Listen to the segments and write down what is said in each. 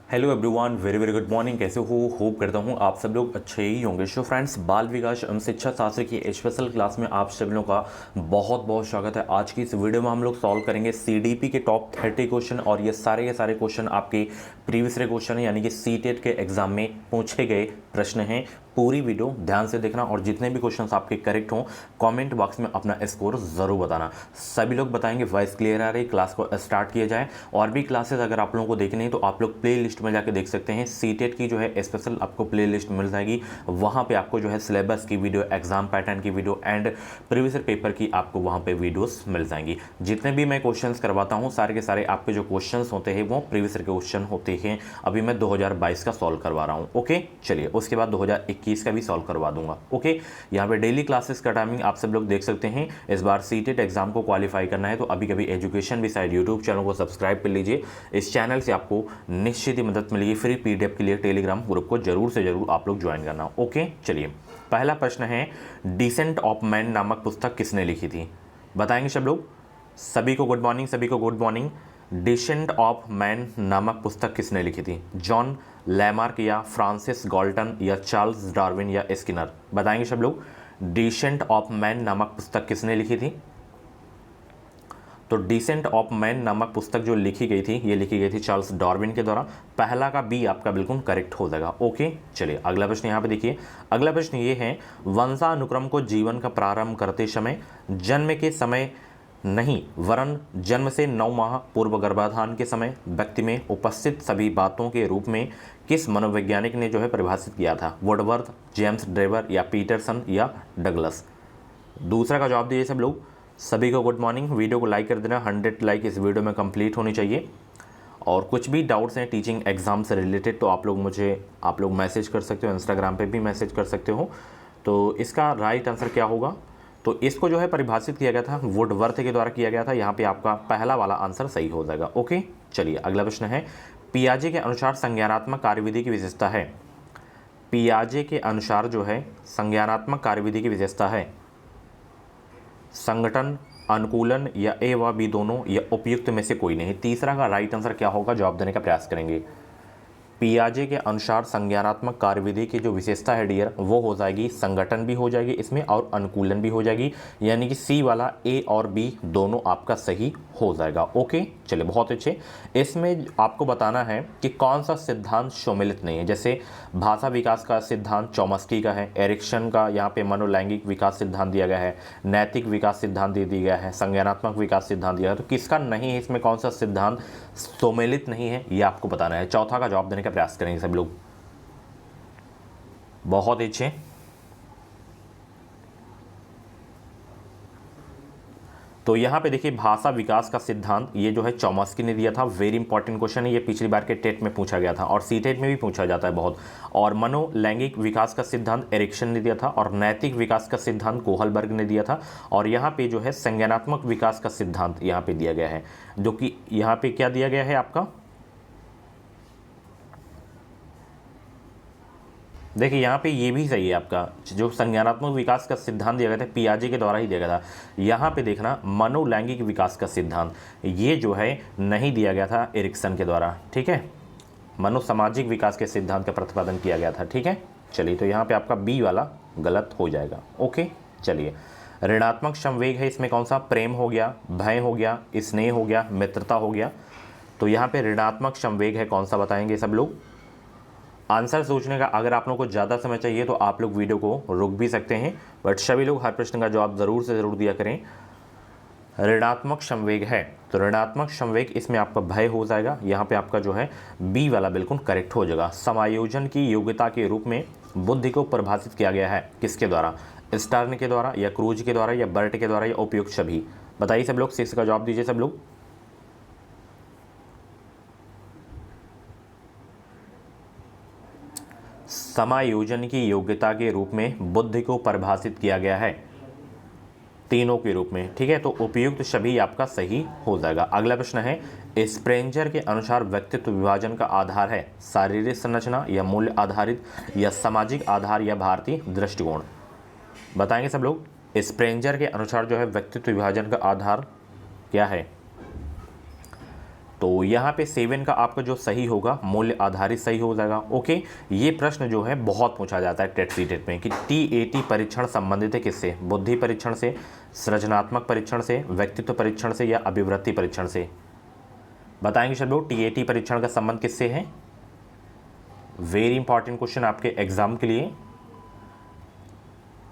Hello everyone, very very good morning. कैसे हो? Hope करता हूँ आप सब लोग अच्छे ही होंगे। सो फ्रेंड्स, बाल विकास एवं शिक्षा शास्त्र की स्पेशल क्लास में आप सब लोगों का बहुत बहुत स्वागत है। आज की इस वीडियो में हम लोग सॉल्व करेंगे सीडीपी के टॉप 30 क्वेश्चन, और ये सारे क्वेश्चन आपके प्रीवियस ईयर क्वेश्चन है, यानी कि सीटेट के एग्जाम में पूछे गए प्रश्न हैं। पूरी वीडियो ध्यान से देखना और जितने भी क्वेश्चंस आपके करेक्ट हों कमेंट बॉक्स में अपना स्कोर ज़रूर बताना। सभी लोग बताएंगे। वॉइस क्लियर आ रही? क्लास को स्टार्ट किया जाए। और भी क्लासेस अगर आप लोगों को देखनी है तो आप लोग प्ले लिस्ट में जाके देख सकते हैं। सीटेट की जो है स्पेशल आपको प्ले लिस्ट मिल जाएगी। वहाँ पर आपको जो है सिलेबस की वीडियो, एग्जाम पैटर्न की वीडियो एंड प्रीवियस पेपर की आपको वहाँ पर वीडियोज़ मिल जाएंगी। जितने भी मैं क्वेश्चन करवाता हूँ सारे के सारे आपके जो क्वेश्चन होते हैं वो प्रीवियस के क्वेश्चन होते हैं। अभी मैं 2022 का सॉल्व करवा रहा हूँ। ओके, चलिए उसके बाद 2021 का भी सॉल्व करवा दूंगा। ओके, यहाँ पे डेली क्लासेस का टाइमिंग आप सब लोग देख सकते हैं। इस बार सीटेट एग्जाम को क्वालिफाई करना है तो अभी कभी एजुकेशन भी साइड यूट्यूब चैनल को सब्सक्राइब कर लीजिए। इस चैनल से आपको निश्चित ही मदद मिलेगी। फ्री पीडीएफ के लिए टेलीग्राम ग्रुप को जरूर से जरूर आप लोग ज्वाइन करना। ओके, चलिए पहला प्रश्न है, डिसेंट ऑफ मैन नामक पुस्तक किसने लिखी थी? बताएंगे सब लोग। सभी को गुड मॉर्निंग, सभी को good morning. Descent of man नामक पुस्तक किसने लिखी थी? जॉन लैमार्क या फ्रांसिस गॉल्टन या चार्ल्स डार्विन या स्किनर? बताएंगे सब लोग। डिसेंट ऑफ मैन नामक पुस्तक किसने लिखी थी? तो डिसेंट ऑफ मैन नामक पुस्तक जो लिखी गई थी, ये लिखी गई थी चार्ल्स डार्विन के द्वारा। पहला का बी आपका बिल्कुल करेक्ट हो जाएगा। ओके, चलिए अगला प्रश्न यहाँ पे देखिए। अगला प्रश्न ये है, वंशानुक्रम को जीवन का प्रारंभ करते समय जन्म के समय नहीं वरन जन्म से 9 माह पूर्व गर्भाधान के समय व्यक्ति में उपस्थित सभी बातों के रूप में किस मनोवैज्ञानिक ने जो है परिभाषित किया था? वुडवर्थ, जेम्स ड्रेवर या पीटरसन या डगलस? दूसरा का जवाब दीजिए सब लोग। सभी को गुड मॉर्निंग। वीडियो को लाइक कर देना। 100 लाइक इस वीडियो में कंप्लीट होनी चाहिए। और कुछ भी डाउट्स हैं टीचिंग एग्जाम से रिलेटेड तो आप लोग मैसेज कर सकते हो, इंस्टाग्राम पे भी मैसेज कर सकते हो। तो इसका राइट आंसर क्या होगा? तो इसको जो है परिभाषित किया गया था वुडवर्थ के द्वारा किया गया था। यहाँ पे आपका पहला वाला आंसर सही हो जाएगा। ओके, चलिए अगला प्रश्न है, पियाजे के अनुसार संज्ञानात्मक कार्यविधि की विशेषता है? पियाजे के अनुसार जो है संज्ञानात्मक कार्यविधि की विशेषता है संगठन, अनुकूलन या ए व बी दोनों या उपयुक्त में से कोई नहीं। तीसरा का राइट आंसर क्या होगा? जवाब देने का प्रयास करेंगे। पियाजे के अनुसार संज्ञानात्मक कार्यविधि की जो विशेषता है डियर, वो हो जाएगी संगठन भी हो जाएगी इसमें और अनुकूलन भी हो जाएगी, यानी कि सी वाला ए और बी दोनों आपका सही हो जाएगा। ओके, चलिए बहुत अच्छे। इसमें आपको बताना है कि कौन सा सिद्धांत सम्मिलित नहीं है। जैसे भाषा विकास का सिद्धांत चॉम्स्की का है, एरिक्सन का यहाँ पे मनोलैंगिक विकास सिद्धांत दिया गया है, नैतिक विकास सिद्धांत दे दिया गया है, संज्ञानात्मक विकास सिद्धांत दिया गया है। तो किसका नहीं है इसमें, कौन सा सिद्धांत सम्मिलित नहीं है, ये आपको बताना है। चौथा का जवाब देने का प्रयास करेंगे सब लोग। बहुत अच्छे। तो यहाँ पे देखिए भाषा विकास का सिद्धांत ये जो है चॉम्स्की ने दिया था। वेरी इंपॉर्टेंट क्वेश्चन है ये, पिछली बार के टेट में पूछा गया था और सीटेट में भी पूछा जाता है बहुत। और मनोलैंगिक विकास का सिद्धांत एरिक्सन ने दिया था और नैतिक विकास का सिद्धांत कोहलबर्ग ने दिया था। और यहाँ पे जो है संज्ञानात्मक विकास का सिद्धांत यहाँ पे दिया गया है, जो कि यहाँ पे क्या दिया गया है आपका, देखिए यहाँ पे ये भी सही है आपका। जो संज्ञानात्मक विकास का सिद्धांत दिया गया था पियाजे के द्वारा ही दिया गया था। यहाँ पे देखना मनोलैंगिक विकास का सिद्धांत ये जो है नहीं दिया गया था एरिक्सन के द्वारा। ठीक है, मनोसामाजिक विकास के सिद्धांत का प्रतिपादन किया गया था। ठीक है, चलिए तो यहाँ पे आपका बी वाला गलत हो जाएगा। ओके, चलिए ऋणात्मक संवेग है इसमें कौन सा? प्रेम हो गया, भय हो गया, स्नेह हो गया, मित्रता हो गया। तो यहाँ पे ऋणात्मक संवेग है कौन सा, बताएंगे सब लोग। आंसर सोचने का अगर आप लोगों को ज़्यादा समय चाहिए तो आप लोग वीडियो को रुक भी सकते हैं, बट सभी लोग हर प्रश्न का जवाब ज़रूर से ज़रूर दिया करें। ऋणात्मक संवेग है तो ऋणात्मक संवेग इसमें आपका भय हो जाएगा। यहाँ पे आपका जो है बी वाला बिल्कुल करेक्ट हो जाएगा। समायोजन की योग्यता के रूप में बुद्धि को परिभाषित किया गया है किसके द्वारा? स्टर्न के द्वारा या क्रूज के द्वारा या बर्ट के द्वारा या उपयुक्त सभी? बताइए सब लोग, 6 का जवाब दीजिए सब लोग। समायोजन की योग्यता के रूप में बुद्धि को परिभाषित किया गया है तीनों के रूप में। ठीक है, तो उपयुक्त सभी आपका सही हो जाएगा। अगला प्रश्न है, स्प्रेंजर के अनुसार व्यक्तित्व विभाजन का आधार है शारीरिक संरचना या मूल्य आधारित या सामाजिक आधार या भारतीय दृष्टिकोण? बताएंगे सब लोग। स्प्रेंजर के अनुसार जो है व्यक्तित्व विभाजन का आधार क्या है? तो यहाँ पे 7 का आपका जो सही होगा मूल्य आधारित सही हो जाएगा। ओके, ये प्रश्न जो है बहुत पूछा जाता है टेट सीटेट में कि TAT परीक्षण संबंधित है किससे? बुद्धि परीक्षण से, सृजनात्मक परीक्षण से, व्यक्तित्व परीक्षण से या अभिवृत्ति परीक्षण से? बताएंगे सब लोग TAT परीक्षण का संबंध किससे है? वेरी इंपॉर्टेंट क्वेश्चन आपके एग्जाम के लिए।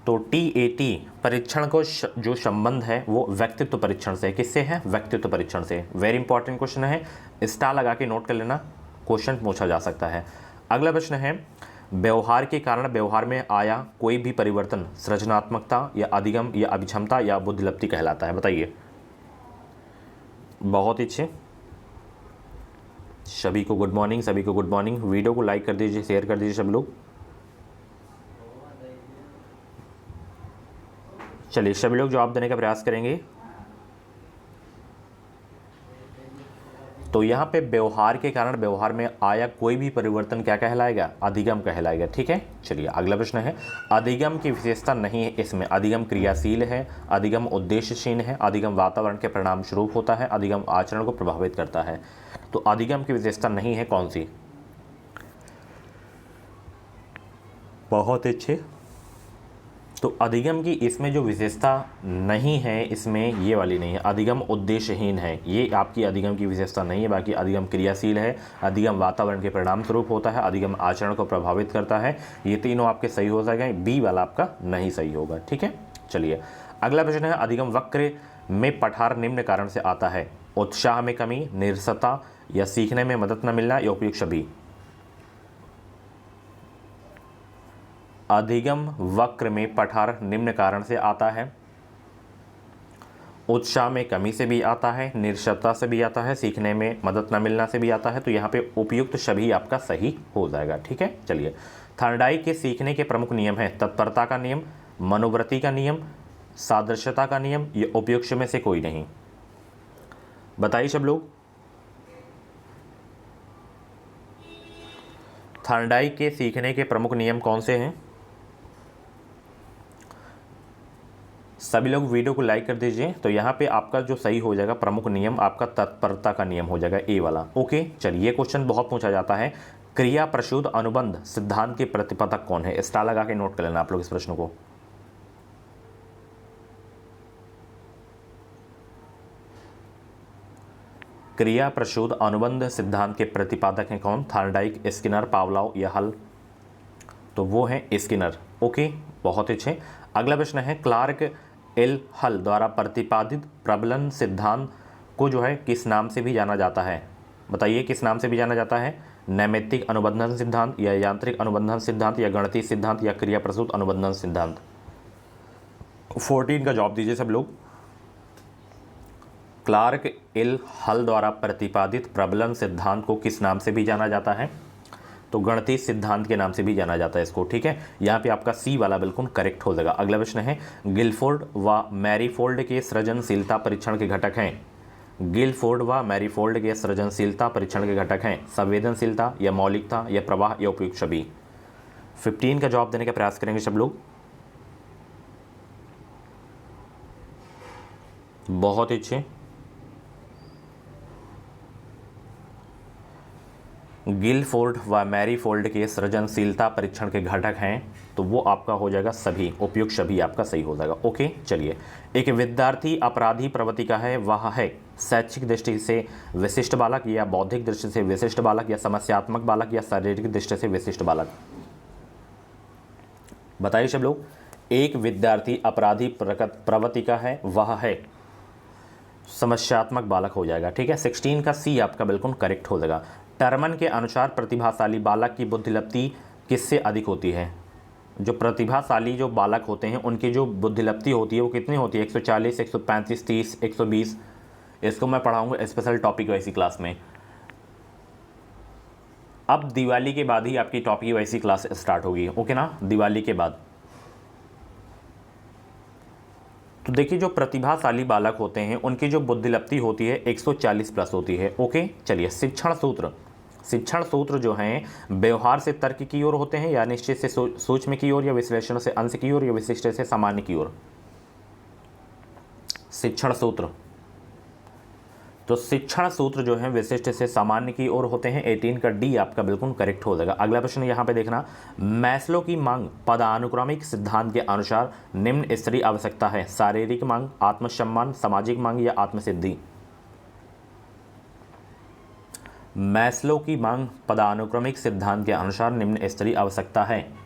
तो TAT परीक्षण को जो संबंध है वो व्यक्तित्व परीक्षण से। किससे है? व्यक्तित्व परीक्षण से। वेरी इंपॉर्टेंट क्वेश्चन है, स्टार लगा के नोट कर लेना, क्वेश्चन पूछा जा सकता है। अगला प्रश्न है, व्यवहार के कारण व्यवहार में आया कोई भी परिवर्तन सृजनात्मकता या अधिगम या अभिक्षमता या बुद्धिलब्धि कहलाता है? बताइए। बहुत अच्छे, सभी को गुड मॉर्निंग, सभी को गुड मॉर्निंग। वीडियो को लाइक कर दीजिए, शेयर कर दीजिए सब लोग। चलिए सभी लोग जवाब देने का प्रयास करेंगे। तो यहाँ पे व्यवहार के कारण व्यवहार में आया कोई भी परिवर्तन क्या कहलाएगा? अधिगम कहलाएगा। ठीक है, चलिए अगला प्रश्न है, अधिगम की विशेषता नहीं है इसमें। अधिगम क्रियाशील है, अधिगम उद्देश्यशील है, अधिगम वातावरण के परिणाम स्वरूप होता है, अधिगम आचरण को प्रभावित करता है। तो अधिगम की विशेषता नहीं है कौन सी? बहुत अच्छे। तो अधिगम की इसमें जो विशेषता नहीं है, इसमें ये वाली नहीं है, अधिगम उद्देश्यहीन है, ये आपकी अधिगम की विशेषता नहीं है। बाकी अधिगम क्रियाशील है, अधिगम वातावरण के परिणाम स्वरूप होता है, अधिगम आचरण को प्रभावित करता है। ये तीनों आपके सही हो जाएंगे, बी वाला आपका नहीं सही होगा। ठीक है, चलिए अगला प्रश्न है, अधिगम वक्र में पठार निम्न कारण से आता है। उत्साह में कमी, नीरसता या सीखने में मदद न मिलना या उपयुक्त सभी? अधिगम वक्र में पठार निम्न कारण से आता है, उत्साह में कमी से भी आता है, निरसता से भी आता है, सीखने में मदद न मिलना से भी आता है। तो यहाँ पे उपयुक्त सभी आपका सही हो जाएगा। ठीक है, चलिए थॉर्नडाइक के सीखने के प्रमुख नियम है तत्परता का नियम, मनोवृत्ति का नियम, सादृश्यता का नियम, ये उपयुक्त में से कोई नहीं? बताइए सब लोग। थॉर्नडाइक के सीखने के प्रमुख नियम कौन से हैं? सभी लोग वीडियो को लाइक कर दीजिए। तो यहाँ पे आपका जो सही हो जाएगा प्रमुख नियम आपका तत्परता का नियम हो जाएगा, ए वाला। ओके, चलिए क्वेश्चन बहुत पूछा जाता है, क्रिया प्रसूत अनुबंध सिद्धांत के प्रतिपादक कौन है? स्टार लगा के नोट कर लेना आप लोग इस प्रश्न को। क्रिया प्रसूत अनुबंध सिद्धांत के प्रतिपादक हैं कौन? थॉर्नडाइक, स्किनर, पावलोव या हल? तो वो है स्किनर। ओके, बहुत अच्छे। अगला प्रश्न है, क्लार्क एल हल द्वारा प्रतिपादित प्रबलन सिद्धांत को जो है किस नाम से भी जाना जाता है? बताइए किस नाम से भी जाना जाता है? नैमित्तिक अनुबंधन सिद्धांत या यांत्रिक अनुबंधन सिद्धांत या गणितीय सिद्धांत या क्रिया प्रसूत अनुबंधन सिद्धांत? 14 का जवाब दीजिए सब लोग। क्लार्क एल हल द्वारा प्रतिपादित प्रबलन सिद्धांत को किस नाम से भी जाना जाता है? तो गणितीय सिद्धांत के नाम से भी जाना जाता है इसको। ठीक है, यहाँ पे आपका सी वाला बिल्कुल करेक्ट हो जाएगा। अगला प्रश्न है, गिलफोर्ड व मैरीफोल्ड के सृजनशीलता परीक्षण के घटक हैं। गिलफोर्ड व मैरीफोल्ड के सृजनशीलता परीक्षण के घटक हैं संवेदनशीलता या मौलिकता या प्रवाह या उपयुक्त सभी? 15 का जवाब देने का प्रयास करेंगे सब लोग। बहुत अच्छे। गिलफोर्ड व मैरीफोल्ड के सृजनशीलता परीक्षण के घटक हैं, तो वो आपका हो जाएगा सभी, उपयुक्त सभी आपका सही हो जाएगा। ओके, चलिए एक विद्यार्थी अपराधी प्रवृत्ति का है, वह है शैक्षिक दृष्टि से विशिष्ट बालक या बौद्धिक दृष्टि से विशिष्ट बालक या समस्यात्मक बालक या शारीरिक दृष्टि से विशिष्ट बालक? बताइए सब लोग। एक विद्यार्थी अपराधी प्रवृत्ति का है, वह है समस्यात्मक बालक हो जाएगा। ठीक है, 16 का सी आपका बिल्कुल करेक्ट हो जाएगा। टर्मन के अनुसार प्रतिभाशाली बालक की बुद्धिलब्धि किससे अधिक होती है? जो प्रतिभाशाली जो बालक होते हैं उनकी जो बुद्धिलब्धि होती है वो कितनी होती है? 140, 135, 30, 120? इसको मैं पढ़ाऊंगा स्पेशल टॉपिक वैसी क्लास में। अब दिवाली के बाद ही आपकी टॉपिक वैसी क्लास स्टार्ट होगी। ओके ना, दिवाली के बाद। तो देखिए जो प्रतिभाशाली बालक होते हैं उनकी जो बुद्धिलब्धि होती है 140 प्लस होती है। ओके, चलिए शिक्षण सूत्र जो हैं व्यवहार से तर्क की ओर होते हैं या निश्चित से सूक्ष्म की ओर या विश्लेषण से अंश की ओर या विशिष्ट से सामान्य की ओर? शिक्षण सूत्र तो शिक्षण सूत्र जो है विशिष्ट से सामान्य की ओर होते हैं। 18 का डी आपका बिल्कुल करेक्ट हो जाएगा। अगला प्रश्न यहाँ पे देखना, मैस्लो की मांग पदानुक्रमिक सिद्धांत के अनुसार निम्न स्तरीय आवश्यकता है। शारीरिक मांग, आत्मसम्मान, सामाजिक मांग या आत्मसिद्धि। मैस्लो की मांग पदानुक्रमिक सिद्धांत के अनुसार निम्न स्तरीय आवश्यकता है।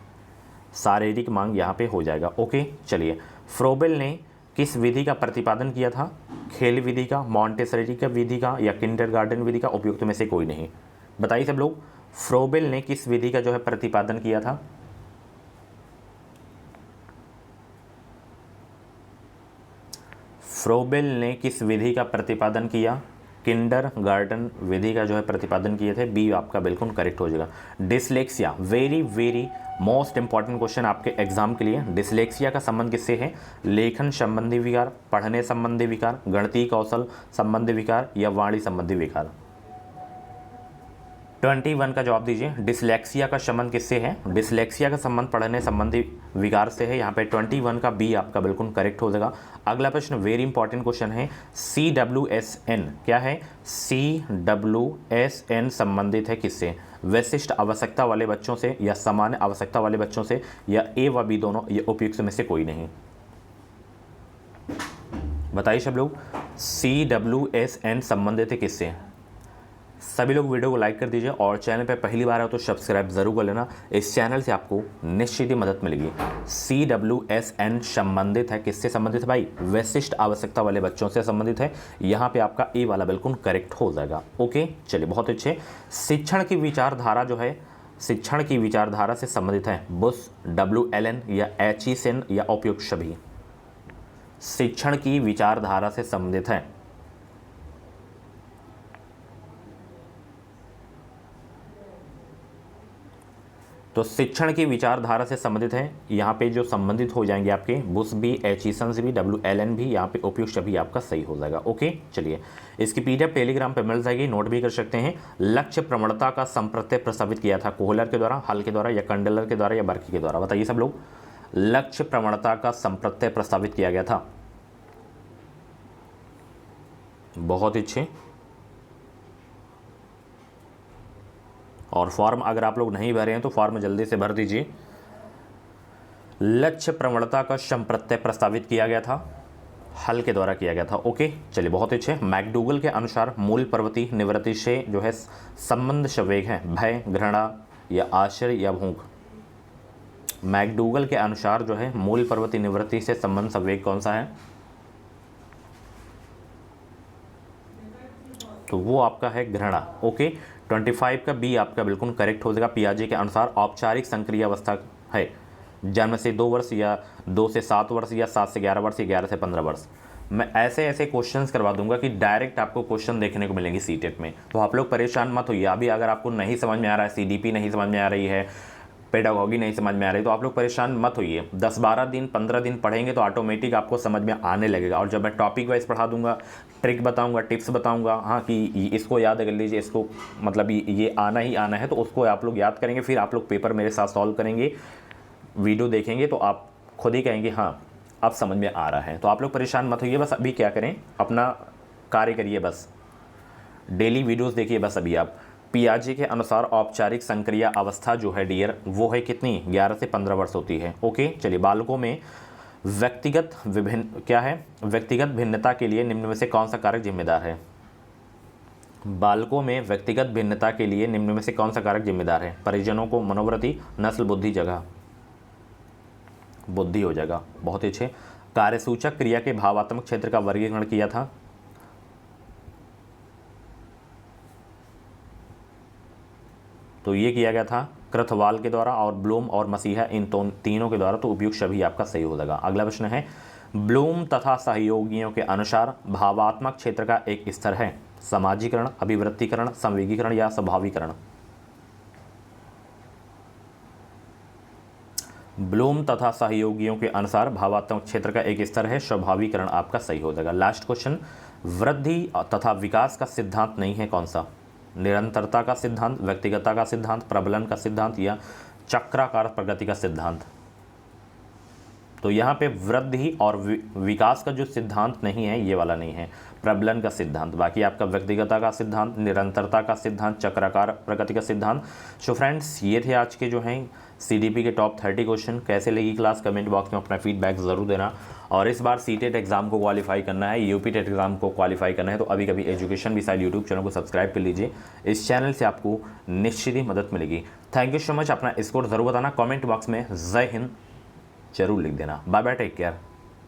शारीरिक मांग यहाँ पे हो जाएगा। ओके चलिए, फ्रोबेल ने किस विधि का प्रतिपादन किया था? खेल विधि का, मॉन्टेसरी का विधि का या किंडरगार्टन विधि का? उपयुक्त में से कोई नहीं। बताइए सब लोग, फ्रोबेल ने किस विधि का जो है प्रतिपादन किया था? फ्रोबेल ने किस विधि का प्रतिपादन किया? किंडरगार्टन विधि का जो है प्रतिपादन किए थे। बी आपका बिल्कुल करेक्ट हो जाएगा। Dyslexia, very very most important question आपके एग्जाम के लिए। डिसलेक्सिया का संबंध किससे है? लेखन संबंधी विकार, पढ़ने संबंधी विकार, गणितीय कौशल संबंधी विकार या वाणी संबंधी विकार? 21 का जवाब दीजिए। डिसलेक्सिया का संबंध किससे है? डिसलेक्सिया का संबंध पढ़ने संबंधी विकार से है। यहाँ पे 21 का बी आपका बिल्कुल करेक्ट हो जाएगा। अगला प्रश्न वेरी इंपॉर्टेंट क्वेश्चन है। CWSN क्या है? CWSN संबंधित है किससे? विशिष्ट आवश्यकता वाले बच्चों से या सामान्य आवश्यकता वाले बच्चों से या ए व बी दोनों, ये उपयुक्त में से कोई नहीं। बताइए सब लोग, CWSN संबंधित है किससे? सभी लोग वीडियो को लाइक कर दीजिए और चैनल पे पहली बार हो तो सब्सक्राइब जरूर कर लेना। इस चैनल से आपको निश्चित ही मदद मिलेगी। CWSN संबंधित है किससे संबंधित है भाई? विशिष्ट आवश्यकता वाले बच्चों से संबंधित है। यहाँ पे आपका ए वाला बिल्कुल करेक्ट हो जाएगा। ओके चलिए, बहुत अच्छे। शिक्षण की विचारधारा जो है, शिक्षण की विचारधारा से संबंधित है बुश, WLN या एचिसन या उपयुक्त सभी? शिक्षण की विचारधारा से संबंधित है। तो शिक्षण की विचारधारा से संबंधित है। यहाँ पे जो संबंधित हो जाएंगे आपके बुश भी, एचिसंस भी, WLN भी, यहाँ पे उपयुक्त सभी आपका सही हो जाएगा। ओके चलिए, इसकी PDF टेलीग्राम पे मिल जाएगी, नोट भी कर सकते हैं। लक्ष्य प्रवणता का संप्रत्यय प्रस्तावित किया था कोहलर के द्वारा, हल के द्वारा या कंडेलर के द्वारा या बर्की के द्वारा? बताइए सब लोग, लक्ष्य प्रवणता का संप्रत्यय प्रस्तावित किया गया था। बहुत अच्छे। और फॉर्म अगर आप लोग नहीं भरे हैं तो फॉर्म जल्दी से भर दीजिए। लक्ष्य प्रवणता का संप्रत्यय प्रस्तावित किया गया था, हल के द्वारा किया गया था। ओके चलिए, बहुत अच्छे। मैकडूगल के अनुसार मूल प्रवृत्ति निवृत्ति से जो है संबंध संवेग है भय, घृणा या आश्चर्य या भूख? मैकडूगल के अनुसार जो है मूल प्रवृत्ति निवृत्ति से संबंध संवेग कौन सा है? तो वो आपका है घृणा। ओके 25 का बी आपका बिल्कुल करेक्ट हो जाएगा। पियाजे के अनुसार औपचारिक संक्रिय अवस्था है जन्म से 2 वर्ष या 2 से 7 वर्ष या 7 से 11 वर्ष या 11 से 15 वर्ष। मैं ऐसे ऐसे क्वेश्चंस करवा दूंगा कि डायरेक्ट आपको क्वेश्चन देखने को मिलेंगे सीटेट में, तो आप लोग परेशान मत होइए। अभी अगर आपको नहीं समझ में आ रहा है, CDP नहीं समझ में आ रही है, पेडागॉगी नहीं समझ में आ रही, तो आप लोग परेशान मत होइए। 10-12 दिन 15 दिन पढ़ेंगे तो ऑटोमेटिक आपको समझ में आने लगेगा। और जब मैं टॉपिक वाइज पढ़ा दूंगा, ट्रिक बताऊंगा, टिप्स बताऊंगा, हाँ कि इसको याद कर लीजिए, इसको मतलब ये आना ही आना है, तो उसको आप लोग याद करेंगे। फिर आप लोग पेपर मेरे साथ सॉल्व करेंगे, वीडियो देखेंगे तो आप खुद ही कहेंगे हाँ अब समझ में आ रहा है। तो आप लोग परेशान मत होइए, बस अभी क्या करें, अपना कार्य करिए, बस डेली वीडियोस देखिए बस। अभी आप पियाजे के अनुसार औपचारिक संक्रिय अवस्था जो है डियर, वो है कितनी? 11 से 15 वर्ष होती है। ओके चलिए, बालकों में व्यक्तिगत विभिन्न क्या है? व्यक्तिगत भिन्नता के लिए निम्न में से कौन सा कारक जिम्मेदार है? बालकों में व्यक्तिगत भिन्नता के लिए निम्न में से कौन सा कारक जिम्मेदार है? परिजनों को, मनोवृत्ति, नस्ल, बुद्धि? जगह बुद्धि हो जाएगा। बहुत ही अच्छे। कार्यसूचक क्रिया के भावात्मक क्षेत्र का वर्गीकरण किया था? तो ये किया गया था कृथवाल के द्वारा और ब्लूम और मसीहा, इन तीनों के द्वारा। तो उपयुक्त सभी आपका सही हो जाएगा। अगला प्रश्न है, ब्लूम तथा सहयोगियों के अनुसार भावात्मक क्षेत्र का एक स्तर है समाजीकरण, अभिवृत्तिकरण, संवेगीकरण या स्वाभाविकरण? ब्लूम तथा सहयोगियों के अनुसार भावात्मक क्षेत्र का एक स्तर है स्वाभाविकरण, आपका सही हो जाएगा। लास्ट क्वेश्चन, वृद्धि तथा विकास का सिद्धांत नहीं है कौन सा? निरंतरता का सिद्धांत, व्यक्तिगतता का सिद्धांत, प्रबलन का सिद्धांत या चक्राकार प्रगति का सिद्धांत? तो यहाँ पे वृद्धि और विकास का जो सिद्धांत नहीं है ये वाला नहीं है, प्रबलन का सिद्धांत। बाकी आपका व्यक्तिगतता का सिद्धांत, निरंतरता का सिद्धांत, चक्राकार प्रगति का सिद्धांत। सो फ्रेंड्स ये थे आज के जो हैं CDP के टॉप 30 क्वेश्चन। कैसे लगी क्लास कमेंट बॉक्स में अपना फीडबैक ज़रूर देना। और इस बार CTET एग्ज़ाम को क्वालिफाई करना है, UP टेट एग्ज़ाम को क्वालिफाई करना है तो अभी कभी एजुकेशन भी साइड यूट्यूब चैनल को सब्सक्राइब कर लीजिए। इस चैनल से आपको निश्चित ही मदद मिलेगी। Thank you so much. अपना स्कोर ज़रूर बताना, कमेंट बॉक्स में जय हिंद जरूर लिख देना। Bye bye, take care.